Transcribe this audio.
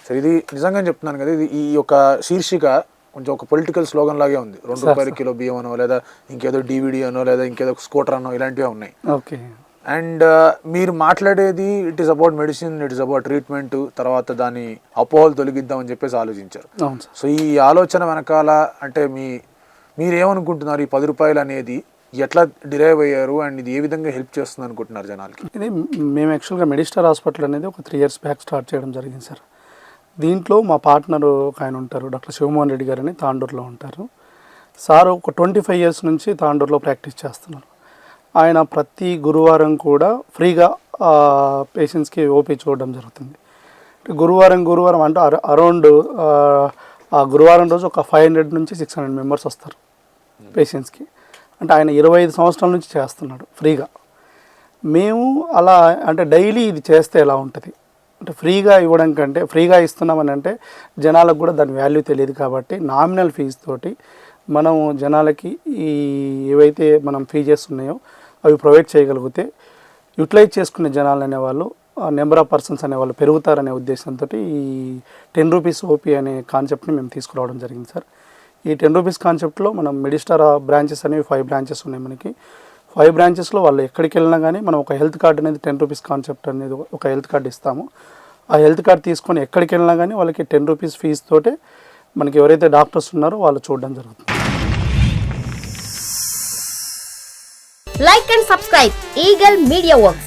సరే, ఇది నిజంగా చెప్తున్నాను కదా, ఇది ఈ యొక్క శీర్షిక కొంచెం ఒక పొలిటికల్ స్లోగన్ లాగే ఉంది. ₹2 కిలో బియ్యం అనో, లేదా ఇంకేదో DVD అనో, లేదా ఇంకేదో స్కూటర్ అనో, ఇలాంటివి ఉన్నాయి. ఓకే. అండ్ మీరు మాట్లాడేది it is about medicine, it is about treatment, తర్వాత దాని అపోహలు తొలగిద్దామని చెప్పేసి ఆలోచించారు. సో ఈ ఆలోచన వెనకాల అంటే మీరేమనుకుంటున్నారు? ఈ ₹10 అనేది ఎట్లా డిరైవ్ అయ్యారు అండ్ ఇది ఏ విధంగా హెల్ప్ చేస్తుంది అనుకుంటున్నారు జనాలకి? ఇది మేము యాక్చువల్గా మెడిస్టార్ హాస్పిటల్ అనేది ఒక 3 years బ్యాక్ స్టార్ట్ చేయడం జరిగింది సార్. దీంట్లో మా పార్ట్నర్ ఒక ఆయన ఉంటారు, డాక్టర్ శివమోహన్ రెడ్డి గారు అని తాండూరులో ఉంటారు. సార్ ఒక 25 years నుంచి తాండూరులో ప్రాక్టీస్ చేస్తున్నారు. ఆయన ప్రతి గురువారం కూడా ఫ్రీగా పేషెంట్స్కి ఓపీ చూడడం జరుగుతుంది. గురువారం అంటే అరౌండ్ ఆ గురువారం రోజు ఒక 500 నుంచి 600 మెంబర్స్ వస్తారు పేషెంట్స్కి. అంటే ఆయన 25 సంవత్సరాల నుంచి చేస్తున్నాడు ఫ్రీగా. మేము అలా అంటే డైలీ ఇది చేస్తే ఎలా ఉంటుంది అంటే ఫ్రీగా ఇవ్వడం కంటే, ఫ్రీగా ఇస్తున్నామని అంటే జనాలకు కూడా దాని వాల్యూ తెలియదు కాబట్టి నామినల్ ఫీజు తోటి మనం జనాలకి ఈ ఏవైతే మనం ఫీజెస్ ఉన్నాయో అవి ప్రొవైడ్ చేయగలిగితే యూటిలైజ్ చేసుకునే జనాలు అనేవాళ్ళు, నెంబర్ ఆఫ్ పర్సన్స్ అనేవాళ్ళు పెరుగుతారనే ఉద్దేశంతో ఈ ₹10 ఓపీ అనే కాన్సెప్ట్ని మేము తీసుకురావడం జరిగింది సార్. ఈ ₹10 కాన్సెప్ట్లో మనం మెడిస్టార్ బ్రాంచెస్ అనేవి 5 branches ఉన్నాయి మనకి. 5 branchesలో వాళ్ళు ఎక్కడికి వెళ్ళినా కానీ మనం ఒక హెల్త్ కార్డ్ అనేది ₹10 కాన్సెప్ట్ అనేది ఒక హెల్త్ కార్డ్ ఇస్తాము. ఆ హెల్త్ కార్డ్ తీసుకొని ఎక్కడికి వెళ్ళినా కానీ వాళ్ళకి ₹10 ఫీజు తోటే మనకి ఎవరైతే డాక్టర్స్ ఉన్నారో వాళ్ళు చూడడం జరుగుతుంది. Like and subscribe Eagle Media Works.